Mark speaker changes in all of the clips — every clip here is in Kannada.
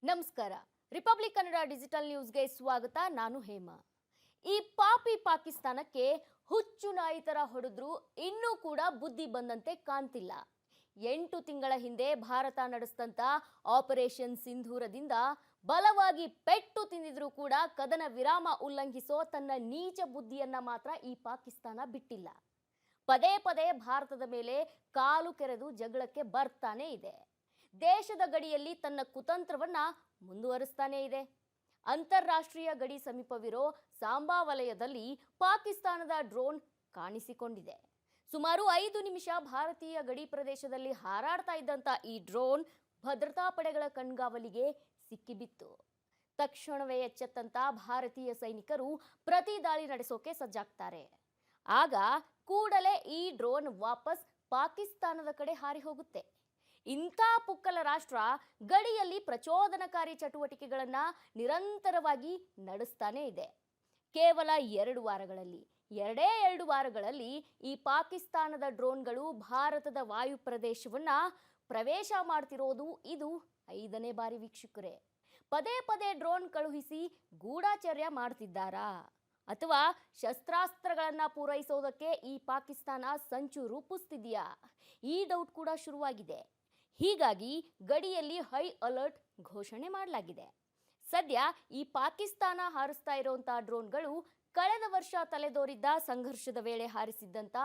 Speaker 1: ನಮಸ್ಕಾರ. ರಿಪಬ್ಲಿಕ್ ಕನ್ನಡ ಡಿಜಿಟಲ್ ನ್ಯೂಸ್ಗೆ ಸ್ವಾಗತ. ನಾನು ಹೇಮಾ. ಈ ಪಾಕಿಸ್ತಾನಕ್ಕೆ ಹುಚ್ಚು ನಾಯಿ ತರ ಹೊಡೆದ್ರು ಇನ್ನೂ ಕೂಡ ಬುದ್ಧಿ ಬಂದಂತೆ ಕಾಣ್ತಿಲ್ಲ. 8 ತಿಂಗಳ ಹಿಂದೆ ಭಾರತ ನಡೆಸಿದಂತ ಆಪರೇಷನ್ ಸಿಂಧೂರದಿಂದ ಬಲವಾಗಿ ಪೆಟ್ಟು ತಿಂದಿದ್ರು ಕೂಡ ಕದನ ವಿರಾಮ ಉಲ್ಲಂಘಿಸೋ ತನ್ನ ನೀಚ ಬುದ್ಧಿಯನ್ನ ಮಾತ್ರ ಈ ಪಾಕಿಸ್ತಾನ ಬಿಟ್ಟಿಲ್ಲ. ಪದೇ ಪದೇ ಭಾರತದ ಮೇಲೆ ಕಾಲು ಕೆರೆದು ಜಗಳಕ್ಕೆ ಬರ್ತಾನೆ ಇದೆ. ದೇಶದ ಗಡಿಯಲ್ಲಿ ತನ್ನ ಕುತಂತ್ರವನ್ನ ಮುಂದುವರಿಸ್ತಾನೆ ಇದೆ. ಅಂತಾರಾಷ್ಟ್ರೀಯ ಗಡಿ ಸಮೀಪವಿರೋ ಸಾಂಬಾ ವಲಯದಲ್ಲಿ ಪಾಕಿಸ್ತಾನದ ಡ್ರೋನ್ ಕಾಣಿಸಿಕೊಂಡಿದೆ. ಸುಮಾರು 5 ನಿಮಿಷ ಭಾರತೀಯ ಗಡಿ ಪ್ರದೇಶದಲ್ಲಿ ಹಾರಾಡ್ತಾ ಇದ್ದಂತ ಈ ಡ್ರೋನ್ ಭದ್ರತಾ ಪಡೆಗಳ ಕಣ್ಗಾವಲಿಗೆ ಸಿಕ್ಕಿಬಿತ್ತು. ತಕ್ಷಣವೇ ಎಚ್ಚೆತ್ತಂತ ಭಾರತೀಯ ಸೈನಿಕರು ಪ್ರತಿ ದಾಳಿ ನಡೆಸೋಕೆ ಸಜ್ಜಾಗ್ತಾರೆ. ಆಗ ಕೂಡಲೇ ಈ ಡ್ರೋನ್ ವಾಪಸ್ ಪಾಕಿಸ್ತಾನದ ಕಡೆ ಹಾರಿ ಹೋಗುತ್ತೆ. ಇಂಥ ಪುಕ್ಕಲ ರಾಷ್ಟ್ರ ಗಡಿಯಲ್ಲಿ ಪ್ರಚೋದನಕಾರಿ ಚಟುವಟಿಕೆಗಳನ್ನ ನಿರಂತರವಾಗಿ ನಡೆಸ್ತಾನೆ ಇದೆ. ಕೇವಲ 2 ವಾರಗಳಲ್ಲಿ ಈ ಪಾಕಿಸ್ತಾನದ ಡ್ರೋನ್ಗಳು ಭಾರತದ ವಾಯು ಪ್ರದೇಶವನ್ನ ಪ್ರವೇಶ ಮಾಡ್ತಿರೋದು ಇದು 5ನೇ ಬಾರಿ ವೀಕ್ಷಕರೇ. ಪದೇ ಪದೇ ಡ್ರೋನ್ ಕಳುಹಿಸಿ ಗೂಢಾಚರ್ಯ ಮಾಡ್ತಿದ್ದಾರಾ ಅಥವಾ ಶಸ್ತ್ರಾಸ್ತ್ರಗಳನ್ನ ಪೂರೈಸೋದಕ್ಕೆ ಈ ಪಾಕಿಸ್ತಾನ ಸಂಚು ರೂಪಿಸ್ತಿದೆಯಾ? ಈ ಡೌಟ್ ಕೂಡ ಶುರುವಾಗಿದೆ. ಹೀಗಾಗಿ ಗಡಿಯಲ್ಲಿ ಹೈ ಅಲರ್ಟ್ ಘೋಷಣೆ ಮಾಡಲಾಗಿದೆ. ಸದ್ಯ ಈ ಪಾಕಿಸ್ತಾನ ಹಾರಿಸ್ತಾ ಇರುವಂತಹ ಡ್ರೋನ್ಗಳು ಕಳೆದ ವರ್ಷ ತಲೆದೋರಿದ್ದ ಸಂಘರ್ಷದ ವೇಳೆ ಹಾರಿಸಿದ್ದಂತ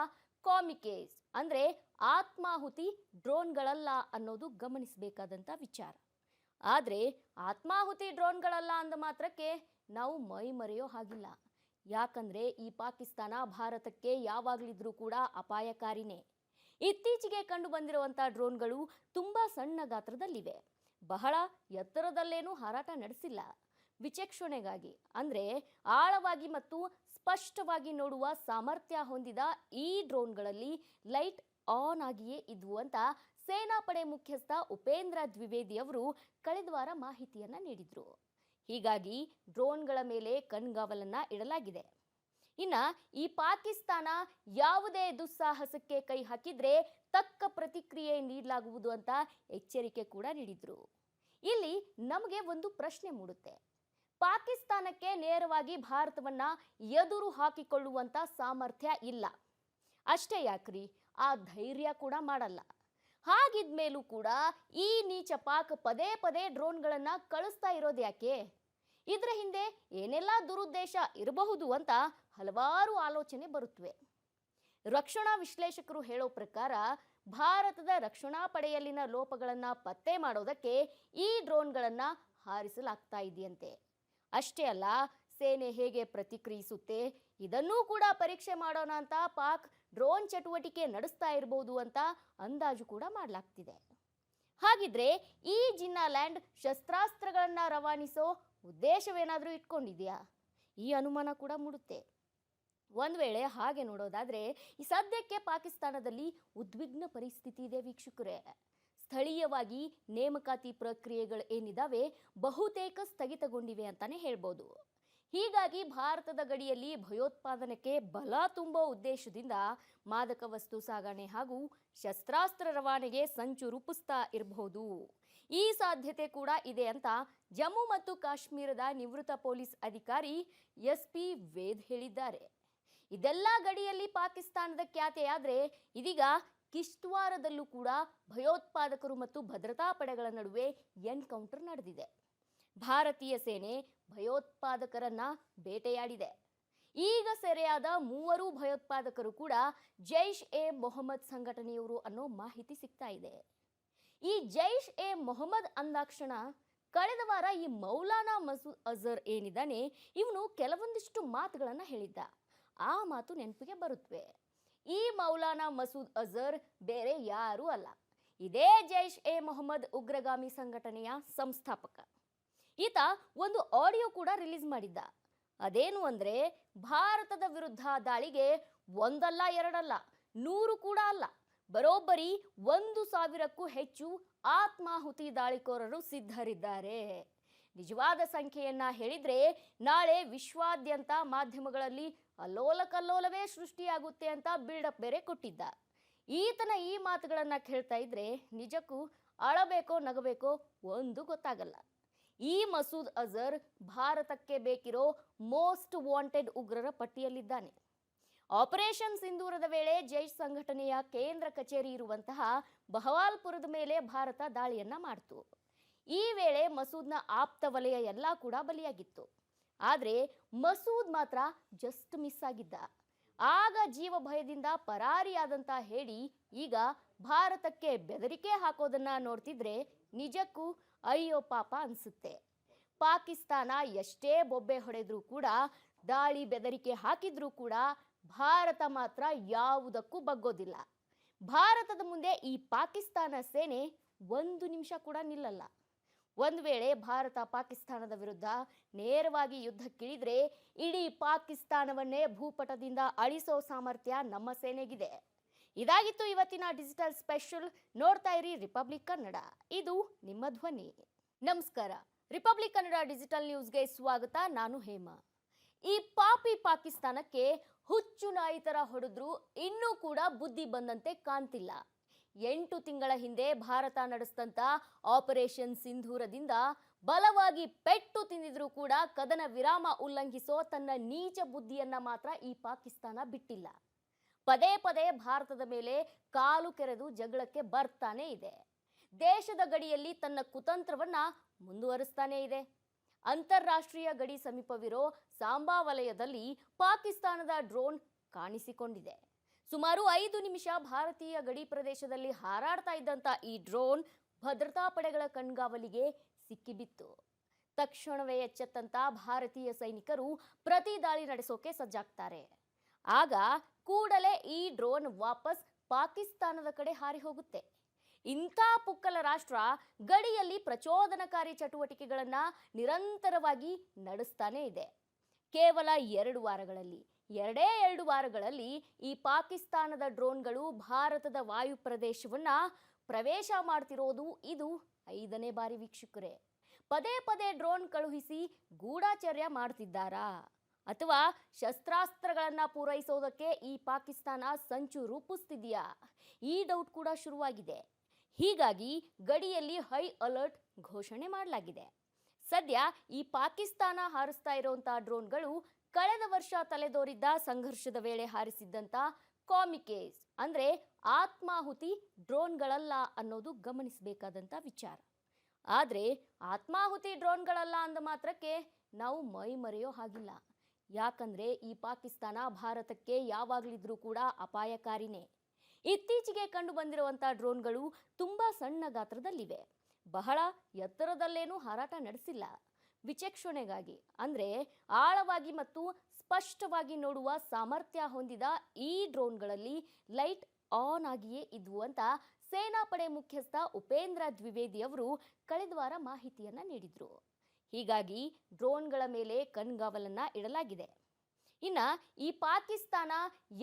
Speaker 1: ಕಾಮಿಕೇಸ್ ಅಂದ್ರೆ ಆತ್ಮಾಹುತಿ ಡ್ರೋನ್ಗಳಲ್ಲ ಅನ್ನೋದು ಗಮನಿಸಬೇಕಾದಂತ ವಿಚಾರ. ಆದ್ರೆ ಆತ್ಮಾಹುತಿ ಡ್ರೋನ್ಗಳಲ್ಲ ಅಂದ ಮಾತ್ರಕ್ಕೆ ನಾವು ಮೈ ಮರೆಯೋ ಹಾಗಿಲ್ಲ. ಯಾಕಂದ್ರೆ ಈ ಪಾಕಿಸ್ತಾನ ಭಾರತಕ್ಕೆ ಯಾವಾಗಲಿದ್ರೂ ಕೂಡ ಅಪಾಯಕಾರಿನೇ. ಇತ್ತೀಚೆಗೆ ಕಂಡು ಬಂದಿರುವಂತಹ ಡ್ರೋನ್ಗಳು ತುಂಬಾ ಸಣ್ಣ ಗಾತ್ರದಲ್ಲಿವೆ. ಬಹಳ ಎತ್ತರದಲ್ಲೇನೂ ಹಾರಾಟ ನಡೆಸಿಲ್ಲ. ವಿಚಕ್ಷಣೆಗಾಗಿ ಅಂದ್ರೆ ಆಳವಾಗಿ ಮತ್ತು ಸ್ಪಷ್ಟವಾಗಿ ನೋಡುವ ಸಾಮರ್ಥ್ಯ ಹೊಂದಿದ ಈ ಡ್ರೋನ್ಗಳಲ್ಲಿ ಲೈಟ್ ಆನ್ ಆಗಿಯೇ ಇದ್ವು ಅಂತ ಸೇನಾಪಡೆ ಮುಖ್ಯಸ್ಥ ಉಪೇಂದ್ರ ದ್ವಿವೇದಿ ಅವರು ಕಳೆದ ವಾರ ಮಾಹಿತಿಯನ್ನ ನೀಡಿದ್ರು. ಹೀಗಾಗಿ ಡ್ರೋನ್ಗಳ ಮೇಲೆ ಕಣ್ಗಾವಲನ್ನ ಇಡಲಾಗಿದೆ. ಇನ್ನ ಈ ಪಾಕಿಸ್ತಾನ ಯಾವುದೇ ದುಸ್ಸಾಹಸಕ್ಕೆ ಕೈ ಹಾಕಿದ್ರೆ ತಕ್ಕ ಪ್ರತಿಕ್ರಿಯೆ ನೀಡಲಾಗುವುದು ಅಂತ ಎಚ್ಚರಿಕೆ ಕೂಡ ನೀಡಿದ್ರು. ಇಲ್ಲಿ ನಮಗೆ ಒಂದು ಪ್ರಶ್ನೆ ಮೂಡುತ್ತೆ. ಪಾಕಿಸ್ತಾನಕ್ಕೆ ನೇರವಾಗಿ ಭಾರತವನ್ನ ಎದುರು ಹಾಕಿಕೊಳ್ಳುವಂತ ಸಾಮರ್ಥ್ಯ ಇಲ್ಲ. ಅಷ್ಟೇ ಯಾಕ್ರಿ, ಆ ಧೈರ್ಯ ಕೂಡ ಮಾಡಲ್ಲ. ಹಾಗಿದ್ಮೇಲೂ ಕೂಡ ಈ ನೀಚ ಪಾಕ್ ಪದೇ ಪದೇ ಡ್ರೋನ್ಗಳನ್ನ ಕಳಿಸ್ತಾ ಇರೋದು ಯಾಕೆ? ಇದರ ಹಿಂದೆ ಏನೆಲ್ಲ ದುರುದ್ದೇಶ ಇರಬಹುದು ಅಂತ ಹಲವಾರು ಆಲೋಚನೆ ಬರುತ್ತವೆ. ರಕ್ಷಣಾ ವಿಶ್ಲೇಷಕರು ಹೇಳೋ ಪ್ರಕಾರ ಭಾರತದ ರಕ್ಷಣಾ ಪಡೆಯಲ್ಲಿನ ಲೋಪಗಳನ್ನ ಪತ್ತೆ ಮಾಡೋದಕ್ಕೆ ಈ ಡ್ರೋನ್ಗಳನ್ನ ಹಾರಿಸಲಾಗ್ತಾ ಇದೆಯಂತೆ. ಅಷ್ಟೇ ಅಲ್ಲ, ಸೇನೆ ಹೇಗೆ ಪ್ರತಿಕ್ರಿಯಿಸುತ್ತೆ ಇದನ್ನೂ ಕೂಡ ಪರೀಕ್ಷೆ ಮಾಡೋಣ ಅಂತ ಪಾಕ್ ಡ್ರೋನ್ ಚಟುವಟಿಕೆ ನಡೆಸ್ತಾ ಇರಬಹುದು ಅಂತ ಅಂದಾಜು ಕೂಡ ಮಾಡಲಾಗ್ತಿದೆ. ಹಾಗಿದ್ರೆ ಈ ಜಿನ್ನಾ ಲ್ಯಾಂಡ್ ಶಸ್ತ್ರಾಸ್ತ್ರಗಳನ್ನ ರವಾನಿಸೋ ಉದ್ದೇಶವೇನಾದರೂ ಇಟ್ಕೊಂಡಿದೆಯಾ? ಈ ಅನುಮಾನ ಕೂಡ ಮೂಡುತ್ತೆ. ಒಂದ್ ವೇಳೆ ಹಾಗೆ ನೋಡೋದಾದ್ರೆ ಈ ಸದ್ಯಕ್ಕೆ ಪಾಕಿಸ್ತಾನದಲ್ಲಿ ಉದ್ವಿಗ್ನ ಪರಿಸ್ಥಿತಿ ಇದೆ ವೀಕ್ಷಕರೇ. ಸ್ಥಳೀಯವಾಗಿ ನೇಮಕಾತಿ ಪ್ರಕ್ರಿಯೆಗಳು ಏನಿದಾವೆ ಬಹುತೇಕ ಸ್ಥಗಿತಗೊಂಡಿವೆ ಅಂತಾನೆ ಹೇಳ್ಬೋದು. ಹೀಗಾಗಿ ಭಾರತದ ಗಡಿಯಲ್ಲಿ ಭಯೋತ್ಪಾದನೆಗೆ ಬಲ ತುಂಬೋ ಉದ್ದೇಶದಿಂದ ಮಾದಕ ವಸ್ತು ಸಾಗಣೆ ಹಾಗೂ ಶಸ್ತ್ರಾಸ್ತ್ರ ರವಾನೆಗೆ ಸಂಚು ರೂಪಿಸ್ತಾ ಇರಬಹುದು. ಈ ಸಾಧ್ಯತೆ ಕೂಡ ಇದೆ ಅಂತ ಜಮ್ಮು ಮತ್ತು ಕಾಶ್ಮೀರದ ನಿವೃತ್ತ ಪೊಲೀಸ್ ಅಧಿಕಾರಿ SP ವೇದ್ ಹೇಳಿದ್ದಾರೆ. ಇದೆಲ್ಲ ಗಡಿಯಲ್ಲಿ ಪಾಕಿಸ್ತಾನದ ಖ್ಯಾತೆಯಾದ್ರೆ ಇದೀಗ ಕಿಶ್ತ್ವಾರದಲ್ಲೂ ಕೂಡ ಭಯೋತ್ಪಾದಕರು ಮತ್ತು ಭದ್ರತಾ ಪಡೆಗಳ ನಡುವೆ ಎನ್ಕೌಂಟರ್ ನಡೆದಿದೆ. ಭಾರತೀಯ ಸೇನೆ ಭಯೋತ್ಪಾದಕರನ್ನ ಬೇಟೆಯಾಡಿದೆ. ಈಗ ಸೆರೆಯಾದ 3 ಭಯೋತ್ಪಾದಕರು ಕೂಡ ಜೈಷ್ ಎ ಮೊಹಮ್ಮದ್ ಸಂಘಟನೆಯವರು ಅನ್ನೋ ಮಾಹಿತಿ ಸಿಗ್ತಾ ಇದೆ. ಈ ಜೈಷ್ ಎ ಮೊಹಮ್ಮದ್ ಅಂದಾಕ್ಷಣ ಕಳೆದ ವಾರ ಈ ಮೌಲಾನಾ ಮಸೂದ್ ಅಜರ್ ಏನಿದ್ದಾನೆ ಇವನು ಕೆಲವೊಂದಿಷ್ಟು ಮಾತುಗಳನ್ನ ಹೇಳಿದ್ದ. ಆ ಮಾತು ನೆನಪಿಗೆ ಬರುತ್ತವೆ. ಈ ಮೌಲಾನಾ ಮಸೂದ್ ಅಜರ್ ಬೇರೆ ಯಾರೂ ಅಲ್ಲ, ಇದೇ ಜೈಷ್ ಎ ಮೊಹಮ್ಮದ್ ಉಗ್ರಗಾಮಿ ಸಂಘಟನೆಯ ಸಂಸ್ಥಾಪಕ. ಈತ ಒಂದು ಆಡಿಯೋ ಕೂಡ ರಿಲೀಸ್ ಮಾಡಿದ್ದ. ಅದೇನು ಅಂದ್ರೆ ಭಾರತದ ವಿರುದ್ಧ ದಾಳಿಗೆ ಒಂದಲ್ಲ ಎರಡಲ್ಲ 100 ಕೂಡ ಅಲ್ಲ, ಬರೋಬ್ಬರಿ 1,000ಕ್ಕೂ ಹೆಚ್ಚು ಆತ್ಮಾಹುತಿ ದಾಳಿಕೋರರು ಸಿದ್ಧರಿದ್ದಾರೆ. ನಿಜವಾದ ಸಂಖ್ಯೆಯನ್ನ ಹೇಳಿದ್ರೆ ನಾಳೆ ವಿಶ್ವಾದ್ಯಂತ ಮಾಧ್ಯಮಗಳಲ್ಲಿ ಅಲ್ಲೋಲ ಕಲ್ಲೋಲವೇ ಸೃಷ್ಟಿಯಾಗುತ್ತೆ ಅಂತ ಬಿಲ್ಡಪ್ ಬೇರೆ ಕೊಟ್ಟಿದ್ದ. ಈತನ ಈ ಮಾತುಗಳನ್ನ ಕೇಳ್ತಾ ಇದ್ರೆ ನಿಜಕ್ಕೂ ಅಳಬೇಕೋ ನಗಬೇಕೋ ಒಂದು ಗೊತ್ತಾಗಲ್ಲ. ಈ ಮಸೂದ್ ಅಜರ್ ಭಾರತಕ್ಕೆ ಬೇಕಿರೋ ಮೋಸ್ಟ್ ವಾಂಟೆಡ್ ಉಗ್ರರ ಪಟ್ಟಿಯಲ್ಲಿದ್ದಾನೆ. ಆಪರೇಷನ್ ಸಿಂಧೂರದ ವೇಳೆ ಜೈಷ್ ಸಂಘಟನೆಯ ಕೇಂದ್ರ ಕಚೇರಿ ಇರುವಂತಹ ಬಹವಾಲ್ಪುರದ ಮೇಲೆ ಭಾರತ ದಾಳಿಯನ್ನ ಮಾಡಿತು. ಈ ವೇಳೆ ಮಸೂದ್ನ ಆಪ್ತ ವಲಯ ಎಲ್ಲ ಕೂಡ ಬಲಿಯಾಗಿತ್ತು. ಆದರೆ ಮಸೂದ್ ಮಾತ್ರ ಜಸ್ಟ್ ಮಿಸ್ ಆಗಿದ್ದ. ಆಗ ಜೀವ ಭಯದಿಂದ ಪರಾರಿಯಾದಂತ ಹೇಳಿ ಈಗ ಭಾರತಕ್ಕೆ ಬೆದರಿಕೆ ಹಾಕೋದನ್ನ ನೋಡ್ತಿದ್ರೆ ನಿಜಕ್ಕೂ ಅಯ್ಯೋ ಪಾಪ ಅನ್ಸುತ್ತೆ. ಪಾಕಿಸ್ತಾನ ಎಷ್ಟೇ ಬೊಬ್ಬೆ ಹೊಡೆದ್ರೂ ಕೂಡ, ದಾಳಿ ಬೆದರಿಕೆ ಹಾಕಿದ್ರೂ ಕೂಡ ಭಾರತ ಮಾತ್ರ ಯಾವುದಕ್ಕೂ ಬಗ್ಗೋದಿಲ್ಲ. ಭಾರತದ ಮುಂದೆ ಈ ಪಾಕಿಸ್ತಾನ ಸೇನೆ ಒಂದು ನಿಮಿಷ ಕೂಡ ನಿಲ್ಲಲ್ಲ. ಒಂದು ವೇಳೆ ಭಾರತ ಪಾಕಿಸ್ತಾನದ ವಿರುದ್ಧ ನೇರವಾಗಿ ಯುದ್ಧಕ್ಕಿಳಿದ್ರೆ ಇಡೀ ಪಾಕಿಸ್ತಾನವನ್ನೇ ಭೂಪಟದಿಂದ ಅಳಿಸೋ ಸಾಮರ್ಥ್ಯ ನಮ್ಮ ಸೇನೆಗಿದೆ. ಇದಾಗಿತ್ತು ಇವತ್ತಿನ ಡಿಜಿಟಲ್ ಸ್ಪೆಷಲ್. ನೋಡ್ತಾ ಇರಿ ರಿಪಬ್ಲಿಕ್ ಕನ್ನಡ, ಇದು ನಿಮ್ಮ ಧ್ವನಿ. ನಮಸ್ಕಾರ. ರಿಪಬ್ಲಿಕ್ ಕನ್ನಡ ಡಿಜಿಟಲ್ ನ್ಯೂಸ್ಗೆ ಸ್ವಾಗತ. ನಾನು ಹೇಮಾ. ಈ ಪಾಪಿ ಪಾಕಿಸ್ತಾನಕ್ಕೆ ಹುಚ್ಚು ನಾಯಿ ತರ ಹೊಡೆದ್ರು ಇನ್ನೂ ಕೂಡ ಬುದ್ಧಿ ಬಂದಂತೆ ಕಾಣ್ತಿಲ್ಲ. 8 ತಿಂಗಳ ಹಿಂದೆ ಭಾರತ ನಡೆಸಿದಂತ ಆಪರೇಷನ್ ಸಿಂಧೂರದಿಂದ ಬಲವಾಗಿ ಪೆಟ್ಟು ತಿಂದಿದ್ರು ಕೂಡ ಕದನ ವಿರಾಮ ಉಲ್ಲಂಘಿಸೋ ತನ್ನ ನೀಚ ಬುದ್ಧಿಯನ್ನ ಮಾತ್ರ ಈ ಪಾಕಿಸ್ತಾನ ಬಿಟ್ಟಿಲ್ಲ. ಪದೇ ಪದೇ ಭಾರತದ ಮೇಲೆ ಕಾಲು ಕೆರೆದು ಜಗಳಕ್ಕೆ ಬರ್ತಾನೆ ಇದೆ. ದೇಶದ ಗಡಿಯಲ್ಲಿ ತನ್ನ ಕುತಂತ್ರವನ್ನ ಮುಂದುವರಿಸ್ತಾನೆ ಇದೆ. ಅಂತಾರಾಷ್ಟ್ರೀಯ ಗಡಿ ಸಮೀಪವಿರೋ ಸಾಂಬಾ ವಲಯದಲ್ಲಿ ಪಾಕಿಸ್ತಾನದ ಡ್ರೋನ್ ಕಾಣಿಸಿಕೊಂಡಿದೆ. ಸುಮಾರು 5 ನಿಮಿಷ ಭಾರತೀಯ ಗಡಿ ಪ್ರದೇಶದಲ್ಲಿ ಹಾರಾಡ್ತಾ ಇದ್ದಂತ ಈ ಡ್ರೋನ್ ಭದ್ರತಾ ಪಡೆಗಳ ಕಣ್ಗಾವಲಿಗೆ ಸಿಕ್ಕಿಬಿತ್ತು. ತಕ್ಷಣವೇ ಎಚ್ಚೆತ್ತಂತ ಭಾರತೀಯ ಸೈನಿಕರು ಪ್ರತಿ ದಾಳಿ ನಡೆಸೋಕೆ ಸಜ್ಜಾಗ್ತಾರೆ. ಆಗ ಕೂಡಲೇ ಈ ಡ್ರೋನ್ ವಾಪಸ್ ಪಾಕಿಸ್ತಾನದ ಕಡೆ ಹಾರಿ ಹೋಗುತ್ತೆ. ಇಂಥ ಪುಕ್ಕಲ ರಾಷ್ಟ್ರ ಗಡಿಯಲ್ಲಿ ಪ್ರಚೋದನಕಾರಿ ಚಟುವಟಿಕೆಗಳನ್ನ ನಿರಂತರವಾಗಿ ನಡೆಸ್ತಾನೆ ಇದೆ. ಕೇವಲ 2 ವಾರಗಳಲ್ಲಿ ಈ ಪಾಕಿಸ್ತಾನದ ಡ್ರೋನ್ಗಳು ಭಾರತದ ವಾಯು ಪ್ರದೇಶವನ್ನ ಪ್ರವೇಶ ಮಾಡ್ತಿರೋದು ಇದು 5ನೇ ಬಾರಿ ವೀಕ್ಷಕರೇ. ಪದೇ ಪದೇ ಡ್ರೋನ್ ಕಳುಹಿಸಿ ಗೂಢಚರ್ಯ ಮಾಡ್ತಿದ್ದಾರಾ ಅಥವಾ ಶಸ್ತ್ರಾಸ್ತ್ರಗಳನ್ನ ಪೂರೈಸೋದಕ್ಕೆ ಈ ಪಾಕಿಸ್ತಾನ ಸಂಚು ರೂಪಿಸ್ತಿದೆಯಾ? ಈ ಡೌಟ್ ಕೂಡ ಶುರುವಾಗಿದೆ. ಹೀಗಾಗಿ ಗಡಿಯಲ್ಲಿ ಹೈ ಅಲರ್ಟ್ ಘೋಷಣೆ ಮಾಡಲಾಗಿದೆ. ಸದ್ಯ ಈ ಪಾಕಿಸ್ತಾನ ಹಾರಿಸ್ತಾ ಇರುವಂತಹ ಡ್ರೋನ್ಗಳು ಕಳೆದ ವರ್ಷ ತಲೆದೋರಿದ್ದ ಸಂಘರ್ಷದ ವೇಳೆ ಹಾರಿಸಿದ್ದಂತ ಕಾಮಿಕೇಸ್ ಅಂದ್ರೆ ಆತ್ಮಾಹುತಿ ಡ್ರೋನ್ಗಳಲ್ಲ ಅನ್ನೋದು ಗಮನಿಸಬೇಕಾದಂತ ವಿಚಾರ. ಆದ್ರೆ ಆತ್ಮಾಹುತಿ ಡ್ರೋನ್ಗಳಲ್ಲ ಅಂದ ಮಾತ್ರಕ್ಕೆ ನಾವು ಮೈ ಮರೆಯೋ ಹಾಗಿಲ್ಲ. ಯಾಕಂದ್ರೆ ಈ ಪಾಕಿಸ್ತಾನ ಭಾರತಕ್ಕೆ ಯಾವಾಗಲಿದ್ರೂ ಕೂಡ ಅಪಾಯಕಾರಿನೇ. ಇತ್ತೀಚೆಗೆ ಕಂಡು ಬಂದಿರುವಂತಹ ಡ್ರೋನ್ಗಳು ತುಂಬಾ ಸಣ್ಣ ಗಾತ್ರದಲ್ಲಿವೆ. ಬಹಳ ಎತ್ತರದಲ್ಲೇನೂ ಹಾರಾಟ ನಡೆಸಿಲ್ಲ. ವಿಚಕ್ಷಣೆಗಾಗಿ ಅಂದ್ರೆ ಆಳವಾಗಿ ಮತ್ತು ಸ್ಪಷ್ಟವಾಗಿ ನೋಡುವ ಸಾಮರ್ಥ್ಯ ಹೊಂದಿದ ಈ ಡ್ರೋನ್ಗಳಲ್ಲಿ ಲೈಟ್ ಆನ್ ಆಗಿಯೇ ಇದ್ವು ಅಂತ ಸೇನಾಪಡೆ ಮುಖ್ಯಸ್ಥ ಉಪೇಂದ್ರ ದ್ವಿವೇದಿ ಅವರು ಕಳೆದ ವಾರ ಮಾಹಿತಿಯನ್ನ ನೀಡಿದ್ರು. ಹೀಗಾಗಿ ಡ್ರೋನ್ಗಳ ಮೇಲೆ ಕಣ್ಗಾವಲನ್ನ ಇಡಲಾಗಿದೆ. ಇನ್ನ ಈ ಪಾಕಿಸ್ತಾನ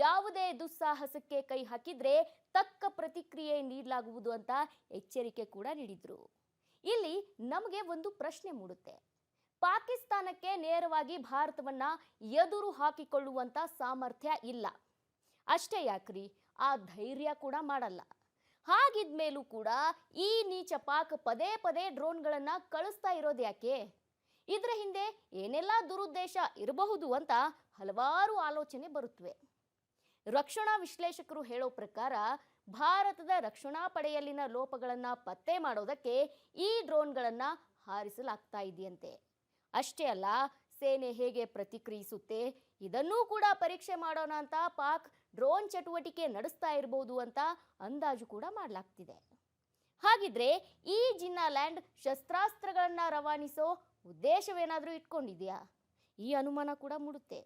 Speaker 1: ಯಾವುದೇ ದುಸ್ಸಾಹಸಕ್ಕೆ ಕೈ ಹಾಕಿದ್ರೆ ತಕ್ಕ ಪ್ರತಿಕ್ರಿಯೆ ನೀಡಲಾಗುವುದು ಅಂತ ಎಚ್ಚರಿಕೆ ಕೂಡ ನೀಡಿದ್ರು. ಇಲ್ಲಿ ನಮಗೆ ಒಂದು ಪ್ರಶ್ನೆ ಮೂಡುತ್ತೆ. ಪಾಕಿಸ್ತಾನಕ್ಕೆ ನೇರವಾಗಿ ಭಾರತವನ್ನ ಎದುರು ಹಾಕಿಕೊಳ್ಳುವಂತ ಸಾಮರ್ಥ್ಯ ಇಲ್ಲ. ಅಷ್ಟೇ ಯಾಕ್ರಿ, ಆ ಧೈರ್ಯ ಕೂಡ ಮಾಡಲ್ಲ. ಹಾಗಿದ್ಮೇಲೂ ಕೂಡ ಈ ನೀಚ ಪಾಕ್ ಪದೇ ಪದೇ ಡ್ರೋನ್ಗಳನ್ನ ಕಳಿಸ್ತಾ ಇರೋದು ಯಾಕೆ? ಇದರ ಹಿಂದೆ ಏನೆಲ್ಲ ದುರುದ್ದೇಶ ಇರಬಹುದು ಅಂತ ಹಲವಾರು ಆಲೋಚನೆ ಬರುತ್ತವೆ. ರಕ್ಷಣಾ ವಿಶ್ಲೇಷಕರು ಹೇಳೋ ಪ್ರಕಾರ ಭಾರತದ ರಕ್ಷಣಾ ಪಡೆಯಲ್ಲಿನ ಲೋಪಗಳನ್ನ ಪತ್ತೆ ಮಾಡೋದಕ್ಕೆ ಈ ಡ್ರೋನ್ಗಳನ್ನ ಹಾರಿಸಲಾಗ್ತಾ ಇದೆಯಂತೆ. ಅಷ್ಟೇ ಅಲ್ಲ, ಸೇನೆ ಹೇಗೆ ಪ್ರತಿಕ್ರಿಯಿಸುತ್ತೆ ಇದನ್ನೂ ಕೂಡ ಪರೀಕ್ಷೆ ಮಾಡೋಣ ಅಂತ ಪಾಕ್ ಡ್ರೋನ್ ಚಟುವಟಿಕೆ ನಡೆಸ್ತಾ ಇರಬಹುದು ಅಂತ ಅಂದಾಜು ಕೂಡ ಮಾಡಲಾಗ್ತಿದೆ. ಹಾಗಿದ್ರೆ ಈ ಜಿನ್ನಾ ಲ್ಯಾಂಡ್ ಶಸ್ತ್ರಾಸ್ತ್ರಗಳನ್ನ ರವಾನಿಸೋ ಉದ್ದೇಶವೇನಾದ್ರೂ ಇಟ್ಕೊಂಡಿದೆಯಾ? ಈ ಅನುಮಾನ ಕೂಡ ಮೂಡುತ್ತೆ.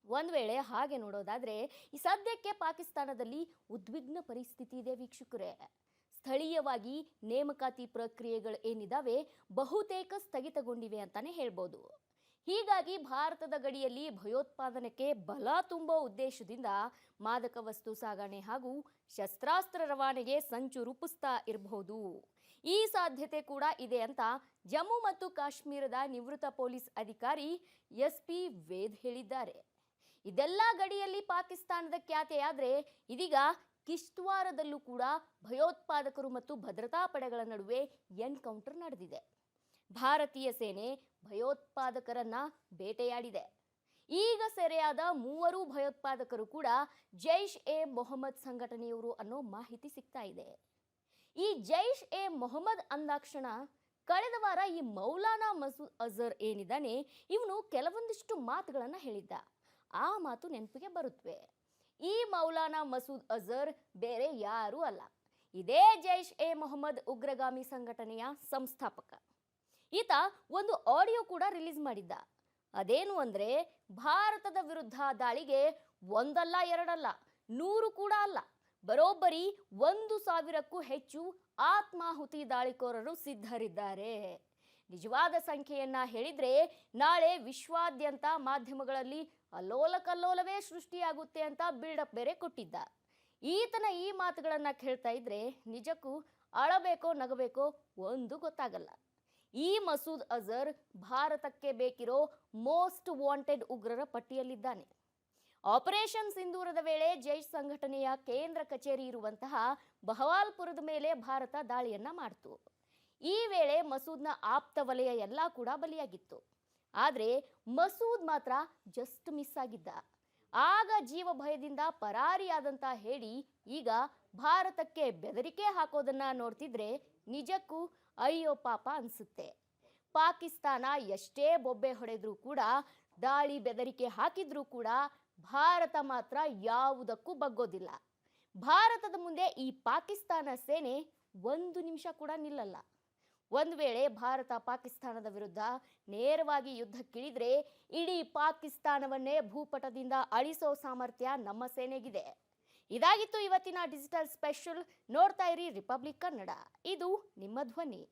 Speaker 1: ಒಂದ್ ವೇಳೆ ಹಾಗೆ ನೋಡೋದಾದ್ರೆ ಈ ಸದ್ಯಕ್ಕೆ ಪಾಕಿಸ್ತಾನದಲ್ಲಿ ಉದ್ವಿಗ್ನ ಪರಿಸ್ಥಿತಿ ಇದೆ ವೀಕ್ಷಕರೇ. ಸ್ಥಳೀಯವಾಗಿ ನೇಮಕಾತಿ ಪ್ರಕ್ರಿಯೆಗಳು ಏನಿದಾವೆ ಬಹುತೇಕ ಸ್ಥಗಿತಗೊಂಡಿವೆ ಅಂತಾನೆ ಹೇಳ್ಬೋದು. ಹೀಗಾಗಿ ಭಾರತದ ಗಡಿಯಲ್ಲಿ ಭಯೋತ್ಪಾದನೆಗೆ ಬಲ ತುಂಬೋ ಉದ್ದೇಶದಿಂದ ಮಾದಕ ವಸ್ತು ಸಾಗಣೆ ಹಾಗೂ ಶಸ್ತ್ರಾಸ್ತ್ರ ರವಾನೆಗೆ ಸಂಚು ರೂಪಿಸ್ತಾ ಇರಬಹುದು. ಈ ಸಾಧ್ಯತೆ ಕೂಡ ಇದೆ ಅಂತ ಜಮ್ಮು ಮತ್ತು ಕಾಶ್ಮೀರದ ನಿವೃತ್ತ ಪೊಲೀಸ್ ಅಧಿಕಾರಿ SP ವೇದ್ ಹೇಳಿದ್ದಾರೆ. ಇದೆಲ್ಲ ಗಡಿಯಲ್ಲಿ ಪಾಕಿಸ್ತಾನದ ಖ್ಯಾತೆಯಾದ್ರೆ ಇದೀಗ ಕಿಶ್ತ್ವಾರದಲ್ಲೂ ಕೂಡ ಭಯೋತ್ಪಾದಕರು ಮತ್ತು ಭದ್ರತಾ ಪಡೆಗಳ ನಡುವೆ ಎನ್ಕೌಂಟರ್ ನಡೆದಿದೆ. ಭಾರತೀಯ ಸೇನೆ ಭಯೋತ್ಪಾದಕರನ್ನ ಬೇಟೆಯಾಡಿದೆ. ಈಗ ಸೆರೆಯಾದ 3 ಭಯೋತ್ಪಾದಕರು ಕೂಡ ಜೈಷ್ ಎ ಮೊಹಮ್ಮದ್ ಸಂಘಟನೆಯವರು ಅನ್ನೋ ಮಾಹಿತಿ ಸಿಗ್ತಾ ಇದೆ. ಈ ಜೈಷ್ ಎ ಮೊಹಮ್ಮದ್ ಅಂದಾಕ್ಷಣ ಕಳೆದ ವಾರ ಈ ಮೌಲಾನಾ ಮಸೂದ್ ಅಜರ್ ಏನಿದ್ದಾನೆ ಇವನು ಕೆಲವೊಂದಿಷ್ಟು ಮಾತುಗಳನ್ನ ಹೇಳಿದ್ದ. ಆ ಮಾತು ನೆನಪಿಗೆ ಬರುತ್ತವೆ. ಈ ಮೌಲಾನಾ ಮಸೂದ್ ಅಜರ್ ಬೇರೆ ಯಾರೂ ಅಲ್ಲ, ಇದೇ ಜೈಷ್ ಎ ಮೊಹಮ್ಮದ್ ಉಗ್ರಗಾಮಿ ಸಂಘಟನೆಯ ಸಂಸ್ಥಾಪಕ. ಈತ ಒಂದು ಆಡಿಯೋ ಕೂಡ ರಿಲೀಸ್ ಮಾಡಿದ್ದ. ಅದೇನು ಅಂದ್ರೆ, ಭಾರತದ ವಿರುದ್ಧ ದಾಳಿಗೆ ಒಂದಲ್ಲ ಎರಡಲ್ಲ 100 ಕೂಡ ಅಲ್ಲ, ಬರೋಬ್ಬರಿ 1,000ಕ್ಕೂ ಹೆಚ್ಚು ಆತ್ಮಾಹುತಿ ದಾಳಿಕೋರರು ಸಿದ್ಧರಿದ್ದಾರೆ. ನಿಜವಾದ ಸಂಖ್ಯೆಯನ್ನ ಹೇಳಿದ್ರೆ ನಾಳೆ ವಿಶ್ವಾದ್ಯಂತ ಮಾಧ್ಯಮಗಳಲ್ಲಿ ಅಲ್ಲೋಲ ಕಲ್ಲೋಲವೇ ಸೃಷ್ಟಿಯಾಗುತ್ತೆ ಅಂತ ಬಿಲ್ಡಪ್ ಬೇರೆ ಕೊಟ್ಟಿದ್ದ. ಈತನ ಈ ಮಾತುಗಳನ್ನ ಕೇಳ್ತಾ ಇದ್ರೆ ನಿಜಕ್ಕೂ ಅಳಬೇಕೋ ನಗಬೇಕೋ ಒಂದು ಗೊತ್ತಾಗಲ್ಲ. ಈ ಮಸೂದ್ ಅಜರ್ ಭಾರತಕ್ಕೆ ಬೇಕಿರೋ ಮೋಸ್ಟ್ ವಾಂಟೆಡ್ ಉಗ್ರರ ಪಟ್ಟಿಯಲ್ಲಿದ್ದಾನೆ. ಆಪರೇಷನ್ ಸಿಂಧೂರದ ವೇಳೆ ಜೈಷ್ ಸಂಘಟನೆಯ ಕೇಂದ್ರ ಕಚೇರಿ ಇರುವಂತಹ ಬಹವಾಲ್ಪುರದ ಮೇಲೆ ಭಾರತ ದಾಳಿಯನ್ನ ಮಾಡಿತು. ಈ ವೇಳೆ ಮಸೂದ್ನ ಆಪ್ತ ವಲಯ ಎಲ್ಲ ಕೂಡ ಬಲಿಯಾಗಿತ್ತು. ಆದ್ರೆ ಮಸೂದ್ ಮಾತ್ರ ಜಸ್ಟ್ ಮಿಸ್ ಆಗಿದ್ದ. ಆಗ ಜೀವ ಭಯದಿಂದ ಪರಾರಿಯಾದಂತ ಹೇಳಿ ಈಗ ಭಾರತಕ್ಕೆ ಬೆದರಿಕೆ ಹಾಕೋದನ್ನ ನೋಡ್ತಿದ್ರೆ ನಿಜಕ್ಕೂ ಅಯ್ಯೋ ಪಾಪ ಅನ್ಸುತ್ತೆ. ಪಾಕಿಸ್ತಾನ ಎಷ್ಟೇ ಬೊಬ್ಬೆ ಹೊಡೆದ್ರೂ ಕೂಡ, ದಾಳಿ ಬೆದರಿಕೆ ಹಾಕಿದ್ರೂ ಕೂಡ ಭಾರತ ಮಾತ್ರ ಯಾವುದಕ್ಕೂ ಬಗ್ಗೋದಿಲ್ಲ. ಭಾರತದ ಮುಂದೆ ಈ ಪಾಕಿಸ್ತಾನ ಸೇನೆ 1 ನಿಮಿಷ ಕೂಡ ನಿಲ್ಲಲ್ಲ. ಒಂದು ವೇಳೆ ಭಾರತ ಪಾಕಿಸ್ತಾನದ ವಿರುದ್ಧ ನೇರವಾಗಿ ಯುದ್ಧಕ್ಕಿಳಿದ್ರೆ ಇಡೀ ಪಾಕಿಸ್ತಾನವನ್ನೇ ಭೂಪಟದಿಂದ ಅಳಿಸೋ ಸಾಮರ್ಥ್ಯ ನಮ್ಮ ಸೇನೆಗಿದೆ. ಇದಾಗಿತ್ತು ಇವತ್ತಿನ ಡಿಜಿಟಲ್ ಸ್ಪೆಷಲ್. ನೋಡ್ತಾ ಇರಿ ರಿಪಬ್ಲಿಕ್ ಕನ್ನಡ, ಇದು ನಿಮ್ಮ ಧ್ವನಿ.